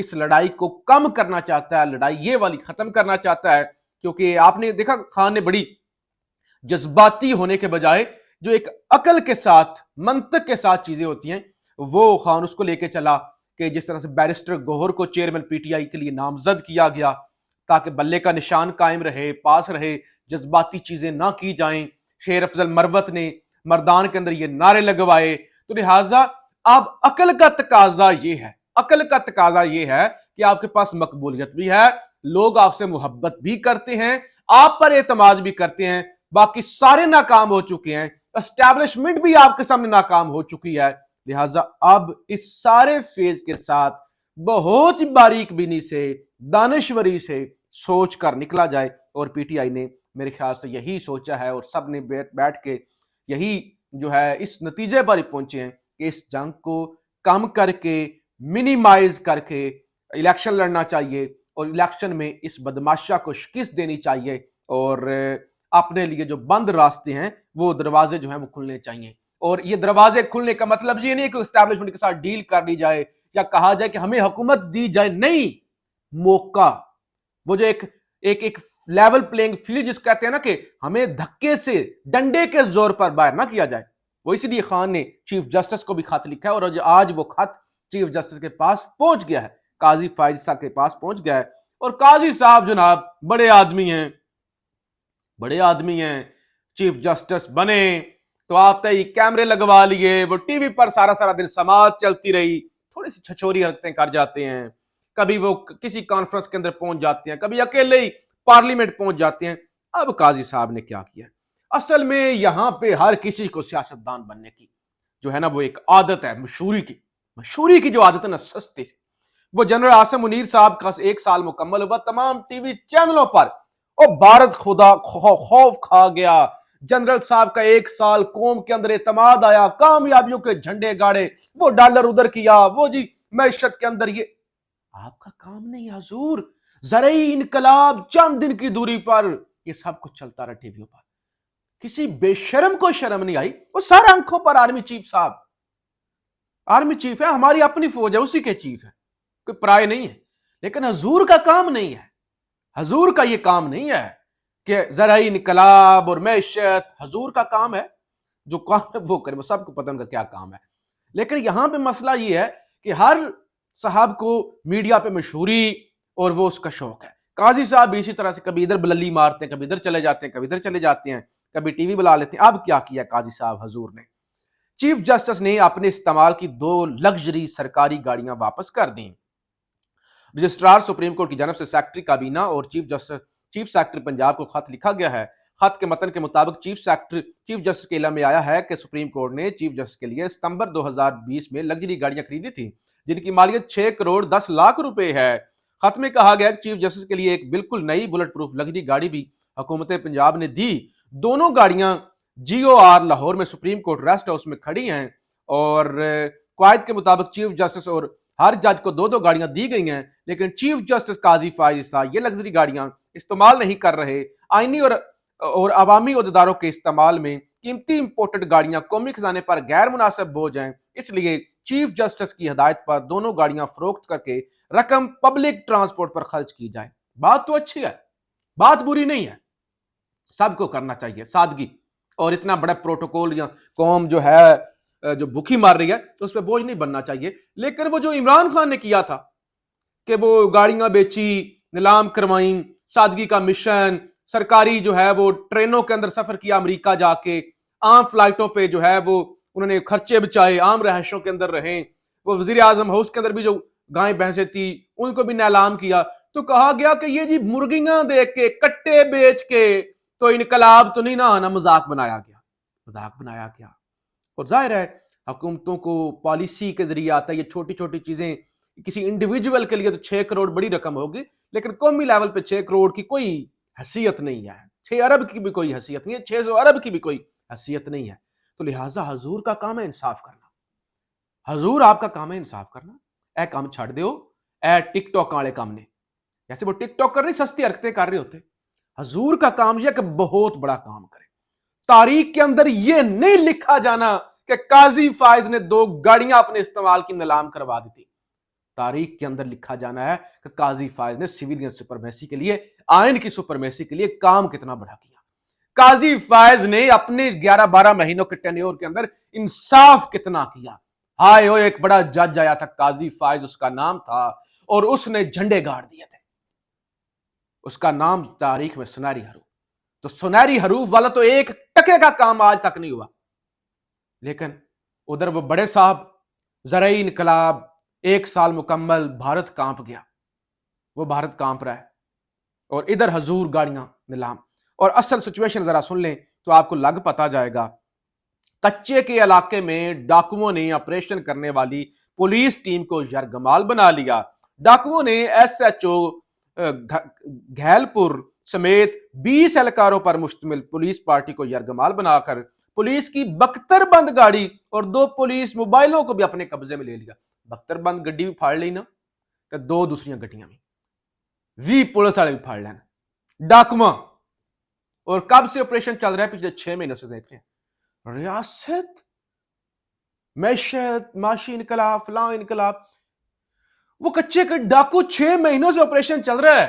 اس لڑائی کو کم کرنا چاہتا ہے, لڑائی یہ والی ختم کرنا چاہتا ہے, کیونکہ آپ نے دیکھا خان نے بڑی جذباتی ہونے کے بجائے جو ایک عقل کے ساتھ, منطق کے ساتھ چیزیں ہوتی ہیں, وہ خان اس کو لے کے چلا کہ جس طرح سے بیرسٹر گوہر کو چیئرمین پی ٹی آئی کے لیے نامزد کیا گیا تاکہ بلے کا نشان قائم رہے, پاس رہے, جذباتی چیزیں نہ کی جائیں. شیر افضل مروت نے مردان کے اندر یہ نعرے لگوائے. تو لہٰذا اب عقل کا تقاضا یہ ہے کہ آپ کے پاس مقبولیت بھی ہے, لوگ آپ سے محبت بھی کرتے ہیں, آپ پر اعتماد بھی کرتے ہیں, باقی سارے ناکام ہو چکے ہیں, اسٹیبلشمنٹ بھی آپ کے سامنے ناکام ہو چکی ہے. لہٰذا اب اس سارے فیز کے ساتھ بہت باریک بینی سے, دانشوری سے سوچ کر نکلا جائے. اور پی ٹی آئی نے میرے خیال سے یہی سوچا ہے, اور سب نے بیٹھ کے یہی جو ہے اس نتیجے پر پہنچے ہیں کہ اس جنگ کو کم کر کے, منیمائز کر کے الیکشن لڑنا چاہیے, اور الیکشن میں اس بدماشا کو شکست دینی چاہیے, اور اپنے لیے جو بند راستے ہیں وہ دروازے جو ہیں وہ کھلنے چاہیے. اور یہ دروازے کھلنے کا مطلب یہ نہیں کہ اسٹیبلشمنٹ کے ساتھ ڈیل کر لی جائے یا کہا جائے کہ ہمیں حکومت دی جائے, نہیں, موقع, وہ جو ایک لیول پلینگ فیلڈ جس کہتے ہیں نا کہ ہمیں دھکے سے, ڈنڈے کے زور پر باہر نہ کیا جائے, وہ اسی لیے خان نے چیف جسٹس کو بھی خط لکھا ہے, اور آج وہ خط چیف جسٹس کے پاس پہنچ گیا ہے, قاضی فائز صاحب کے پاس پہنچ گیا ہے. اور قاضی صاحب جناب بڑے آدمی ہیں, چیف جسٹس بنے تو آتے ہی کیمرے لگوا لیے, وہ ٹی وی پر سارا دن سماعت چلتی رہی, تھوڑی سی چھچوری حرکتیں کر جاتے ہیں, کبھی وہ کسی کانفرنس کے اندر پہنچ جاتے ہیں, کبھی اکیلے ہی پارلیمنٹ پہنچ جاتے ہیں. اب قاضی صاحب نے کیا کیا, اصل میں یہاں پہ ہر کسی کو سیاستدان بننے کی جو ہے نا وہ ایک عادت ہے, مشہوری کی جو عادت ہے نا, سستے سے. وہ جنرل عاصم منیر صاحب کا 1 سال مکمل ہوا, تمام ٹی وی چینلوں پر اور بھارت خدا خوف کھا گیا, جنرل صاحب کا 1 سال قوم کے اندر اعتماد آیا, کامیابیوں کے جھنڈے گاڑے, وہ ڈالر ادھر کیا, وہ جی معیشت کے اندر یہ. آپ کا کام نہیں حضور, زرعی انقلاب چند دن کی دوری پر, یہ سب کچھ چلتا رہا ٹی ویوں پر. کسی بے شرم کو شرم نہیں آئی, وہ سارے آنکھوں پر آرمی چیف صاحب, آرمی چیف ہے, ہماری اپنی فوج ہے, اسی کے چیف ہے, کوئی پرائے نہیں ہے. لیکن حضور کا کام نہیں ہے, حضور کا یہ کام نہیں ہے کہ زرعی انقلاب اور معیشت, حضور کا کام ہے جو کام ہے وہ کرے, وہ سب کو پتہ ان کا کیا کام ہے. لیکن یہاں پہ مسئلہ یہ ہے کہ ہر صاحب کو میڈیا پہ مشہوری اور وہ اس کا شوق ہے. قاضی صاحب بھی اسی طرح سے کبھی ادھر بللی مارتے ہیں, کبھی ادھر چلے جاتے ہیں, کبھی ادھر چلے جاتے ہیں, کبھی ٹی وی بلا لیتے ہیں. اب کیا کیا قاضی صاحب حضور نے, چیف جسٹس نے اپنے استعمال کی 2 لگژری سرکاری گاڑیاں واپس کر دیں. رجسٹرار سپریم کورٹ کی جانب سے سیکرٹری کابینہ اور چیف سیکرٹری پنجاب کو خط لکھا گیا ہے. خط کے متن کے مطابق چیف جسٹس کے علم میں آیا ہے کہ سپریم کورٹ نے چیف جسٹس کے لیے ستمبر 2020 میں لگژری گاڑیاں خریدی تھیں جن کی مالیت 6 کروڑ 10 لاکھ روپے ہے. خط میں کہا گیا کہ چیف جسٹس کے لیے ایک بالکل نئی بلٹ پروف لگژری گاڑی بھی حکومت پنجاب نے دی. دونوں گاڑیاں جی او آر لاہور میں سپریم کورٹ ریسٹ ہاؤس میں کھڑی ہیں, اور قواعد کے مطابق چیف جسٹس اور ہر جج کو 2 گاڑیاں دی گئی ہیں. لیکن چیف جسٹس قاضی فائز صاحب یہ لگژری گاڑیاں استعمال نہیں کر رہے. آئینی اور عوامی عہدیداروں کے استعمال میں قیمتی امپورٹڈ گاڑیاں قومی خزانے پر غیر مناسب بوجھ ہیں, اس لیے چیف جسٹس کی ہدایت پر دونوں گاڑیاں فروخت کر کے رقم پبلک ٹرانسپورٹ پر خرچ کی جائے. بات تو اچھی ہے, بات بری نہیں ہے, سب کو کرنا چاہیے سادگی, اور اتنا بڑا پروٹوکول یا قوم جو ہے جو بھوکی مار رہی ہے تو اس پہ بوجھ نہیں بننا چاہیے. لیکن وہ جو عمران خان نے کیا تھا کہ وہ گاڑیاں بیچی, نیلام کروائیں, سادگی کا مشن, سرکاری جو ہے وہ ٹرینوں کے اندر سفر کیا امریکہ جا کے, عام فلائٹوں پہ جو ہے وہ انہوں نے خرچے بچائے, عام رہائشوں کے اندر رہیں, وہ وزیر اعظم ہاؤس کے اندر بھی جو گائیں بھینسیں تھی ان کو بھی نیلام کیا. تو کہا گیا کہ یہ جی مرغیاں دے کے, کٹے بیچ کے تو انقلاب تو نہیں نا, مذاق بنایا گیا. اور ظاہر ہے حکومتوں کو پالیسی کے ذریعے آتا ہے, یہ چھوٹی چھوٹی چیزیں کسی انڈیویجول کے لیے تو 6 کروڑ بڑی رقم ہوگی, لیکن قومی لیول پہ 6 کروڑ کی کوئی حیثیت نہیں ہے, 6 ارب کی بھی کوئی حیثیت نہیں ہے, 600 ارب کی بھی کوئی حیثیت نہیں ہے. تو لہٰذا حضور کا کام ہے انصاف کرنا, حضور آپ کا کام ہے انصاف کرنا. اے کام چھڑ دیو, اے ٹک ٹاک والے کام نے, جیسے وہ ٹک ٹاک کر رہی سستی حرکتیں کر رہے ہوتے. حضور کا کام یہ کہ بہت بڑا کام کرے. تاریخ کے اندر یہ نہیں لکھا جانا کہ قاضی فائز نے 2 گاڑیاں اپنے استعمال کی نیلام کروا دی تھی. تاریخ کے اندر لکھا جانا ہے کہ قاضی فائز نے سویلین سپرمیسی کے لیے، آئین کی سپرمیسی کے لیے کام کتنا بڑا کیا۔ قاضی فائز نے اپنے 11-12 مہینوں کے ٹینیور کے اندر انصاف کتنا کیا۔ ہائے ایک بڑا جج آیا تھا، قاضی فائز اس کا نام تھا، اور اس نے جھنڈے گاڑ دیے تھے۔ اس کا نام تاریخ میں سنہری حروف، تو سنہری حروف والا تو ایک ٹکے کا کام آج تک نہیں ہوا۔ لیکن ادھر وہ بڑے صاحب، زرعی انقلاب 1 سال مکمل، بھارت کانپ گیا، وہ بھارت کانپ رہا ہے، اور ادھر حضور گاڑیاں نیلام۔ اور اصل سچویشن ذرا سن لیں تو آپ کو لگ پتا جائے گا۔ کچے کے علاقے میں ڈاکوؤں نے آپریشن کرنے والی پولیس ٹیم کو یرغمال بنا لیا۔ ڈاکوؤں نے ایس ایچ او گھیل پور سمیت 20 اہلکاروں پر مشتمل پولیس پارٹی کو یرغمال بنا کر پولیس کی بختر بند گاڑی اور 2 پولیس موبائلوں کو بھی اپنے قبضے میں لے لیا۔ بختر بند گڈی بھی پھاڑ لی نا، کہ 2 دوسری گڈیاں بھی پولیس والے بھی پھاڑ لینا ڈاکواں۔ اور کب سے آپریشن چل رہا ہے؟ پچھلے 6 مہینوں سے دیکھ رہے ہیں۔ ریاست، معیشت، معاشی انقلاب، فلاں انقلاب، وہ کچے کے ڈاکو 6 مہینوں سے آپریشن چل رہا ہے۔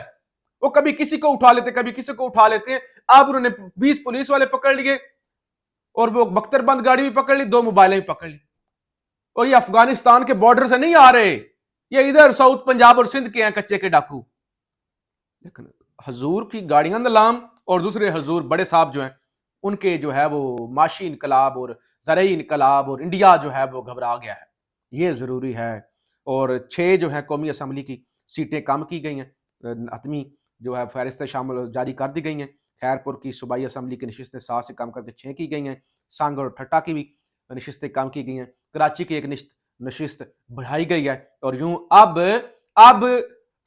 وہ کبھی کسی کو اٹھا لیتے، کبھی کسی کو اٹھا لیتے ہیں۔ اب انہوں نے 20 پولیس والے پکڑ لیے، اور وہ بختر بند گاڑی بھی پکڑ لی، 2 موبائلیں بھی پکڑ لی۔ اور یہ افغانستان کے بارڈر سے نہیں آ رہے، یہ ادھر ساؤتھ پنجاب اور سندھ کے ہیں کچے کے ڈاکو۔ لیکن حضور کی گاڑیاں نیلام، اور دوسرے حضور بڑے صاحب جو ہیں، ان کے جو ہے وہ معاشی انقلاب اور زرعی انقلاب، اور انڈیا جو ہے وہ گھبرا گیا ہے۔ یہ ضروری ہے۔ اور 6 جو ہے قومی اسمبلی کی سیٹیں کم کی گئی ہیں، حتمی جو ہے فہرستیں شامل جاری کر دی گئی ہیں۔ خیر پور کی صوبائی اسمبلی کی نشستیں 7 سے کم کر کے 6 کی گئی ہیں۔ سانگ اور ٹھٹا کی بھی نشستیں کم کی گئی ہیں۔ کراچی کی ایک نشست بڑھائی گئی ہے۔ اور یوں اب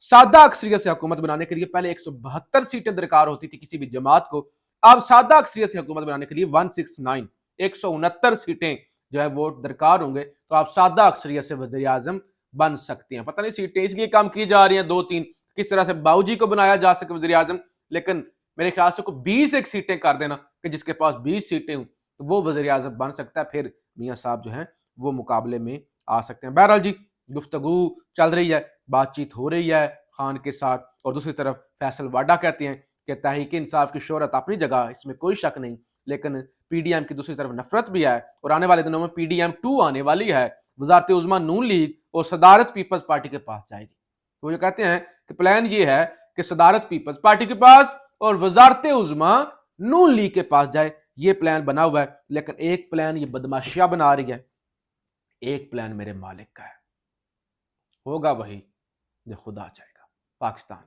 سادہ اکثریت سے حکومت بنانے کے لیے پہلے 172 سیٹیں درکار ہوتی تھی کسی بھی جماعت کو، اب سادہ اکثریت سے حکومت بنانے کے لیے 169 سیٹیں جو ہے ووٹ درکار ہوں گے، تو آپ سادہ اکثریت سے وزیر اعظم بن سکتے ہیں۔ پتہ نہیں سیٹیں اس لیے کم کی جا رہی ہیں 2-3، کس طرح سے باؤ جی کو بنایا جا سکے وزیر اعظم، لیکن میرے خیال سے 20 ایک سیٹیں کر دینا کہ جس کے پاس 20 سیٹیں ہوں تو وہ وزیر اعظم بن سکتا ہے، پھر میاں صاحب جو ہیں وہ مقابلے میں آ سکتے ہیں۔ بہرحال جی، گفتگو چل رہی ہے، بات چیت ہو رہی ہے خان کے ساتھ، اور دوسری طرف فیصل واڈا کہتے ہیں کہ تحریک انصاف کی شہرت اپنی جگہ، اس میں کوئی شک نہیں، لیکن پی ڈی ایم کی دوسری طرف نفرت بھی ہے، اور آنے والے دنوں میں پی ڈی ایم 2 آنے والی ہے، وزارت عظمیٰ نون لیگ اور صدارت پیپلز پارٹی کے پاس جائے گی۔ وہ یہ کہتے ہیں کہ پلان یہ ہے کہ صدارت پیپلز پارٹی کے پاس اور وزارت عظمیٰ نون لیگ کے پاس جائے، یہ پلان بنا ہوا ہے۔ لیکن ایک پلان یہ بدماشیاں بنا رہی ہے، ایک پلان میرے مالک کا ہے، ہوگا وہی جو خدا چاہے گا۔ پاکستان